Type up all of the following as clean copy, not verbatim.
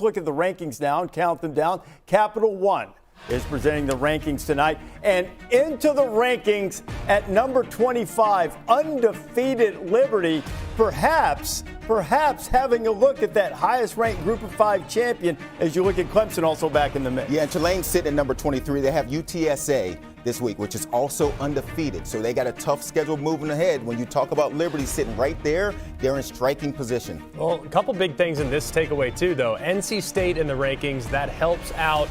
look at the rankings now and count them down. Capital One is presenting the rankings tonight. And into the rankings at number 25, undefeated Liberty, perhaps having a look at that highest-ranked Group of 5 champion as you look at Clemson also back in the mix. Yeah, and Tulane's sitting at number 23. They have UTSA this week, which is also undefeated. So they got a tough schedule moving ahead. When you talk about Liberty sitting right there, they're in striking position. Well, a couple big things in this takeaway, too, though. NC State in the rankings, that helps out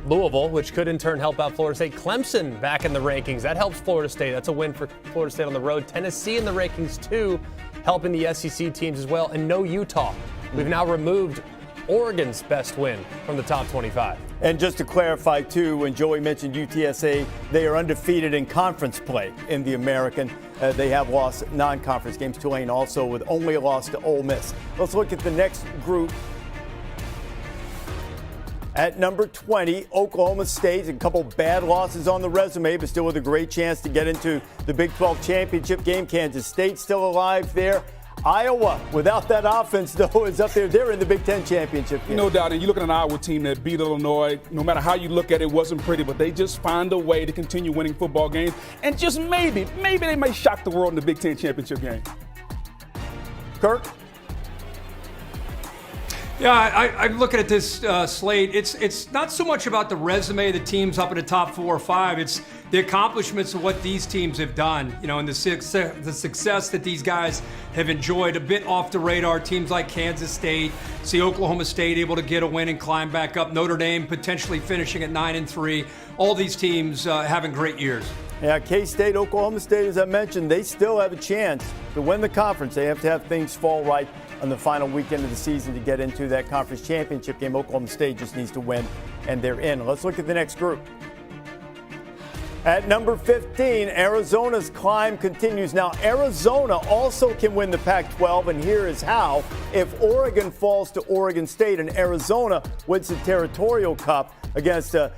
Louisville, which could in turn help out Florida State. Clemson back in the rankings. That helps Florida State. That's a win for Florida State on the road. Tennessee in the rankings, too, helping the SEC teams as well. And no Utah. We've now removed Oregon's best win from the top 25. And just to clarify, too, when Joey mentioned UTSA, they are undefeated in conference play in the American. They have lost non-conference games. Tulane also with only a loss to Ole Miss. Let's look at the next group. At number 20, Oklahoma State, a couple bad losses on the resume, but still with a great chance to get into the Big 12 championship game. Kansas State still alive there. Iowa, without that offense, though, is up there. They're in the Big 10 championship game. No doubt. And you look at an Iowa team that beat Illinois. No matter how you look at it, it wasn't pretty, but they just find a way to continue winning football games. And just maybe they may shock the world in the Big 10 championship game. Kirk? Yeah, I'm looking at this slate. It's not so much about the resume of the teams up in the top 4 or 5. It's the accomplishments of what these teams have done, and the success that these guys have enjoyed. A bit off the radar, teams like Kansas State, see Oklahoma State able to get a win and climb back up. Notre Dame potentially finishing at 9-3. All these teams having great years. Yeah, K-State, Oklahoma State, as I mentioned, they still have a chance to win the conference. They have to have things fall right on the final weekend of the season to get into that conference championship game. Oklahoma State just needs to win, and they're in. Let's look at the next group. At number 15, Arizona's climb continues. Now, Arizona also can win the Pac-12, and here is how. If Oregon falls to Oregon State and Arizona wins the Territorial Cup against a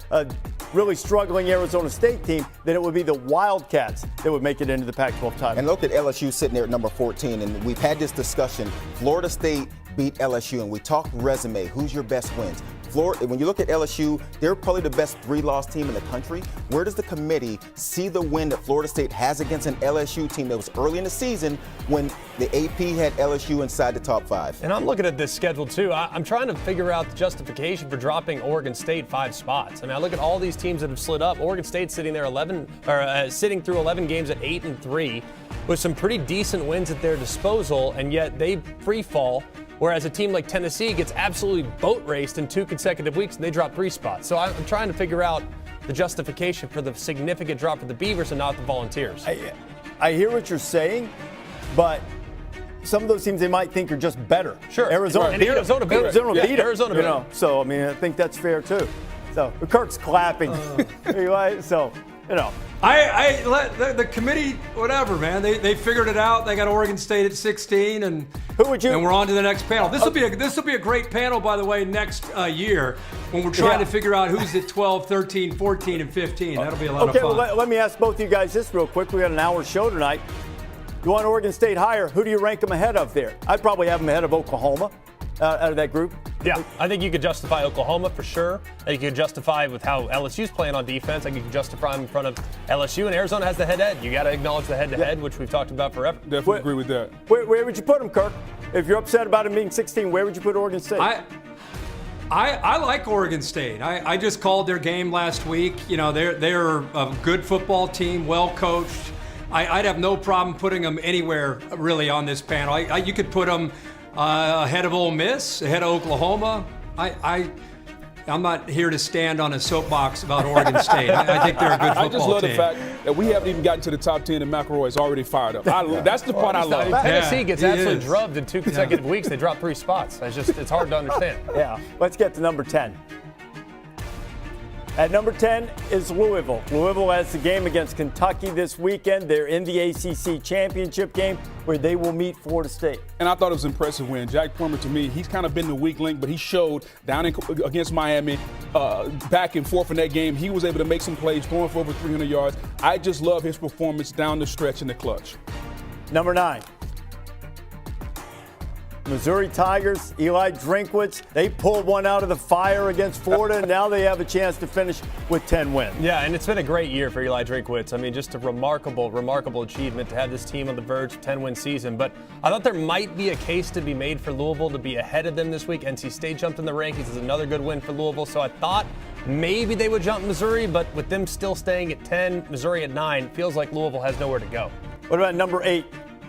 really struggling Arizona State team, then it would be the Wildcats that would make it into the Pac-12 title. And look at LSU sitting there at number 14, and we've had this discussion. Florida State beat LSU, and we talked resume. Who's your best wins? When you look at LSU, they're probably the best 3-loss team in the country. Where does the committee see the win that Florida State has against an LSU team that was early in the season when the AP had LSU inside the top 5? And I'm looking at this schedule, too. I'm trying to figure out the justification for dropping Oregon State 5 spots. I mean, I look at all these teams that have slid up. Oregon State sitting there sitting through 11 games at 8-3 with some pretty decent wins at their disposal, and yet they free fall. Whereas a team like Tennessee gets absolutely boat raced in 2 consecutive weeks and they drop 3 spots. So I'm trying to figure out the justification for the significant drop for the Beavers and not the Volunteers. I hear what you're saying, but some of those teams they might think are just better. Sure. Arizona beat them. Arizona beat them. Arizona beat them. So, I mean, I think that's fair, too. So, Kirk's clapping. So, the committee, whatever, man. They figured it out. They got Oregon State at 16, and we're on to the next panel. This will be a great panel, by the way, next year when we're trying to figure out who's at 12, 13, 14, and 15. That'll be a lot of fun. Okay, well, let me ask both of you guys this real quick. We got an hour show tonight. You want Oregon State higher? Who do you rank them ahead of there? I'd probably have them ahead of Oklahoma. Out of that group? Yeah, I think you could justify Oklahoma for sure. I think you could justify with how LSU's playing on defense. I think you can justify them in front of LSU, and Arizona has the head-to-head. You got to acknowledge the head-to-head, which we've talked about forever. Definitely agree with that. Where would you put them, Kirk? If you're upset about them being 16, where would you put Oregon State? I like Oregon State. I just called their game last week. They're a good football team, well coached. I'd have no problem putting them anywhere really on this panel. You could put them ahead of Ole Miss, ahead of Oklahoma. I'm not here to stand on a soapbox about Oregon State. I think they're a good football team. I just love the fact that we haven't even gotten to the top 10 and McElroy is already fired up. That's the part I love. Tennessee gets absolutely drubbed in 2 consecutive weeks. They drop 3 spots. It's hard to understand. Yeah. Let's get to number 10. At number 10 is Louisville. Louisville has the game against Kentucky this weekend. They're in the ACC championship game where they will meet Florida State. And I thought it was an impressive win. Jack Plummer, to me, he's kind of been the weak link, but he showed down against Miami, back and forth in that game. He was able to make some plays, throwing for over 300 yards. I just love his performance down the stretch in the clutch. Number 9. Missouri Tigers, Eli Drinkwitz, they pulled one out of the fire against Florida, and now they have a chance to finish with 10 wins. Yeah, and it's been a great year for Eli Drinkwitz. I mean, just a remarkable, remarkable achievement to have this team on the verge of a 10-win season. But I thought there might be a case to be made for Louisville to be ahead of them this week. NC State jumped in the rankings. Is another good win for Louisville. So I thought maybe they would jump Missouri, but with them still staying at 10, Missouri at 9, feels like Louisville has nowhere to go. What about number 8?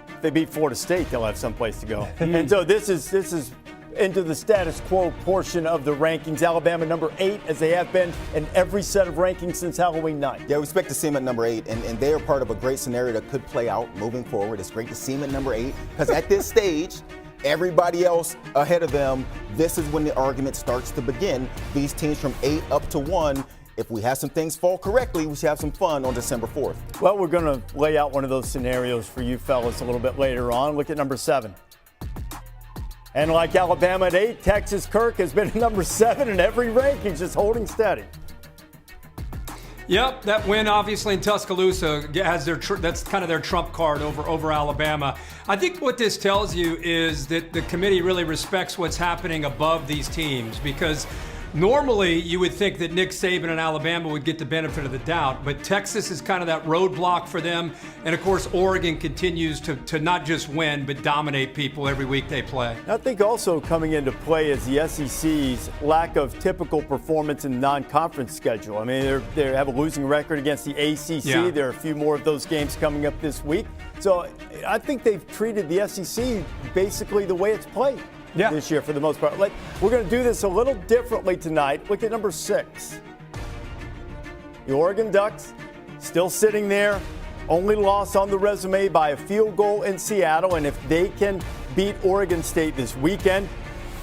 If they beat Florida State, they'll have someplace to go. And so this is into the status quo portion of the rankings. Alabama number 8, as they have been in every set of rankings since Halloween night. Yeah, we expect to see them at number 8, and they are part of a great scenario that could play out moving forward. It's great to see them at number 8 because at this stage, everybody else ahead of them, this is when the argument starts to begin. These teams from 8 up to 1. If we have some things fall correctly, we should have some fun on December 4th. Well, we're going to lay out one of those scenarios for you fellas a little bit later on. Look at number 7. And like Alabama at 8, Texas Kirk has been number 7 in every ranking, just holding steady. Yep, that win obviously in Tuscaloosa has that's kind of their trump card over Alabama. I think what this tells you is that the committee really respects what's happening above these teams, because normally you would think that Nick Saban and Alabama would get the benefit of the doubt, but Texas is kind of that roadblock for them. And of course, Oregon continues to not just win, but dominate people every week they play. I think also coming into play is the SEC's lack of typical performance in the non-conference schedule. I mean, they have a losing record against the ACC. Yeah. There are a few more of those games coming up this week. So I think they've treated the SEC basically the way it's played. Yeah. This year for the most part. We're going to do this a little differently tonight. Look at number 6. The Oregon Ducks still sitting there. Only loss on the resume by a field goal in Seattle. And if they can beat Oregon State this weekend,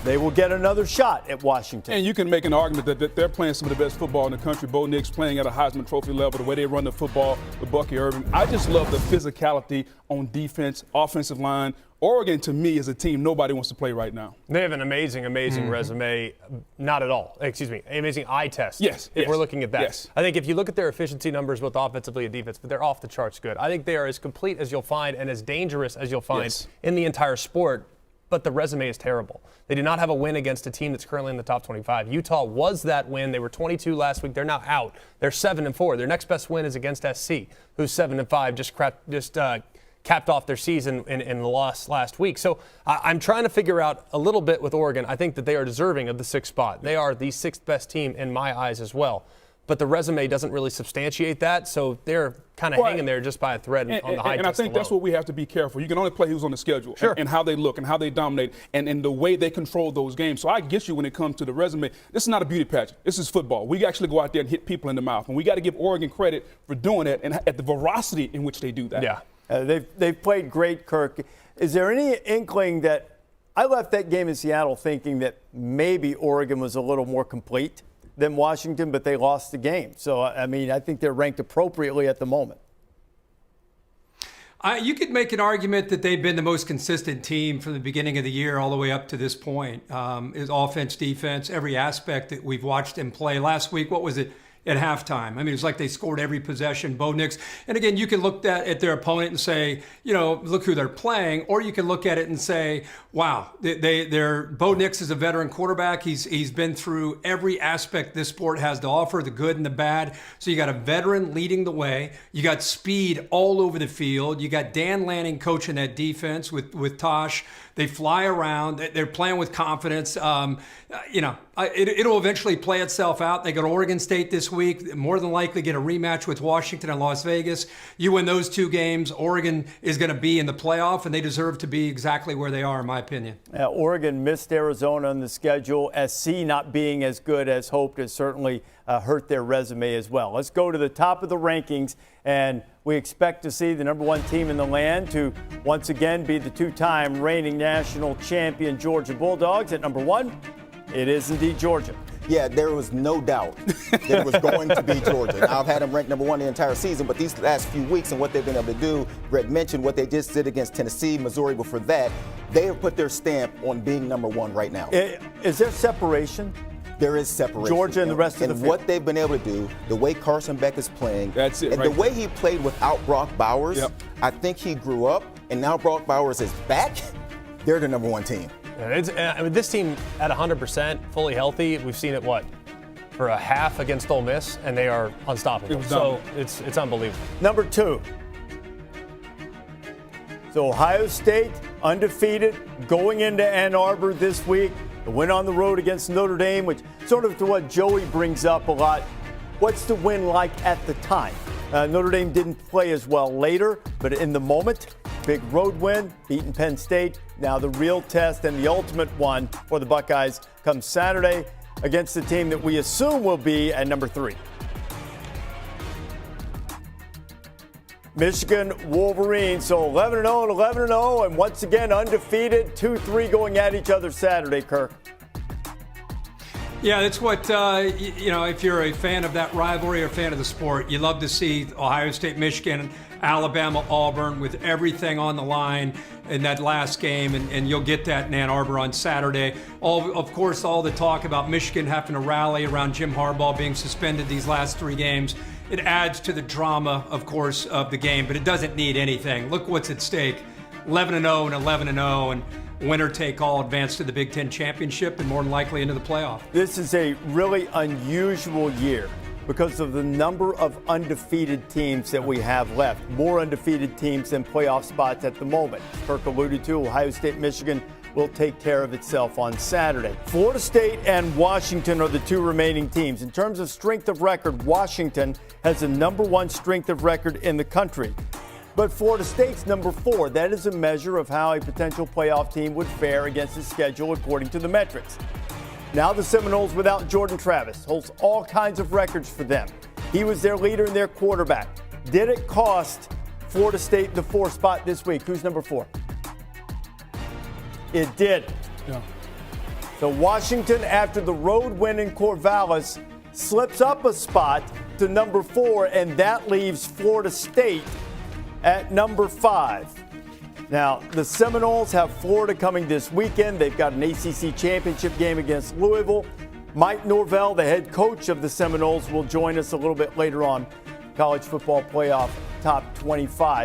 they will get another shot at Washington. And you can make an argument that they're playing some of the best football in the country. Bo Nix playing at a Heisman Trophy level, the way they run the football with Bucky Irving. I just love the physicality on defense, offensive line. Oregon, to me, is a team nobody wants to play right now. They have an amazing resume. Not at all. Excuse me. Amazing eye test. Yes. If we're looking at that. Yes. I think if you look at their efficiency numbers, both offensively and defense, but they're off the charts good. I think they are as complete as you'll find and as dangerous as you'll find in the entire sport. But the resume is terrible. They did not have a win against a team that's currently in the top 25. Utah was that win. They were 22 last week. They're now out. They're 7-4. Their next best win is against SC, who's 7-5. Capped off their season in the loss last week. So I'm trying to figure out a little bit with Oregon. I think that they are deserving of the 6th spot. They are the 6th best team in my eyes as well. But the resume doesn't really substantiate that, so they're kind of hanging there just by a thread on the high test. And I think that's what we have to be careful. You can only play who's on the schedule and how they look and how they dominate and the way they control those games. So I get you when it comes to the resume. This is not a beauty pageant. This is football. We actually go out there and hit people in the mouth, and we got to give Oregon credit for doing it and at the veracity in which they do that. Yeah. They've played great, Kirk. Is there any inkling that I left that game in Seattle thinking that maybe Oregon was a little more complete than Washington, but they lost the game. So, I mean, I think they're ranked appropriately at the moment. You could make an argument that they've been the most consistent team from the beginning of the year all the way up to this point. Is offense, defense, every aspect that we've watched them play. Last week, what was it? At halftime. I mean, it was like they scored every possession. Bo Nix. And again, you can look at their opponent and say, look who they're playing, or you can look at it and say, wow, Bo Nix is a veteran quarterback. He's been through every aspect this sport has to offer, the good and the bad. So you got a veteran leading the way. You got speed all over the field. You got Dan Lanning coaching that defense with Tosh. They fly around. They're playing with confidence. It'll eventually play itself out. They go to Oregon State this week. More than likely get a rematch with Washington and Las Vegas. You win those 2 games, Oregon is going to be in the playoff, and they deserve to be exactly where they are, in my opinion. Oregon missed Arizona on the schedule. SC not being as good as hoped has certainly hurt their resume as well. Let's go to the top of the rankings, and we expect to see the number 1 team in the land to once again be the 2-time reigning national champion Georgia Bulldogs. At number 1, it is indeed Georgia. Yeah, there was no doubt that it was going to be Georgia. Now, I've had them ranked number 1 the entire season, but these last few weeks and what they've been able to do, Greg mentioned what they just did against Tennessee, Missouri before that. They have put their stamp on being number 1 right now. Is there separation? There is separation. Georgia and the rest of the field. And what they've been able to do, the way Carson Beck is playing, that's it, and the way he played without Brock Bowers, I think he grew up, and now Brock Bowers is back. They're the number 1 team. I mean, this team at 100%, fully healthy. We've seen it for a half against Ole Miss, and they are unstoppable. So it's unbelievable. Number 2. So Ohio State undefeated going into Ann Arbor this week. The win on the road against Notre Dame, which sort of to what Joey brings up a lot. What's the win like at the time? Notre Dame didn't play as well later, but in the moment, big road win, beating Penn State. Now the real test and the ultimate one for the Buckeyes comes Saturday against the team that we assume will be at number 3. Michigan Wolverines, so 11-0 and 11-0, and once again undefeated, 2-3 going at each other Saturday, Kirk. Yeah, that's what, if you're a fan of that rivalry or a fan of the sport, you love to see Ohio State, Michigan, Alabama, Auburn with everything on the line in that last game, and you'll get that in Ann Arbor on Saturday. Of course, all the talk about Michigan having to rally around Jim Harbaugh being suspended these last 3 games. It adds to the drama, of course, of the game, but it doesn't need anything. Look what's at stake. 11-0 and 11-0, and winner take all, advance to the Big Ten championship and more than likely into the playoff. This is a really unusual year because of the number of undefeated teams that we have left. More undefeated teams than playoff spots at the moment. Kirk alluded to Ohio State, Michigan will take care of itself on Saturday. Florida State and Washington are the 2 remaining teams. In terms of strength of record, Washington has the number 1 strength of record in the country. But Florida State's number 4. That is a measure of how a potential playoff team would fare against the schedule according to the metrics. Now the Seminoles without Jordan Travis holds all kinds of records for them. He was their leader and their quarterback. Did it cost Florida State the 4 spot this week? Who's number 4? It did. Yeah. So Washington, after the road win in Corvallis, slips up a spot to number 4, and that leaves Florida State at number 5. Now, the Seminoles have Florida coming this weekend. They've got an ACC championship game against Louisville. Mike Norvell, the head coach of the Seminoles, will join us a little bit later on College Football Playoff Top 25.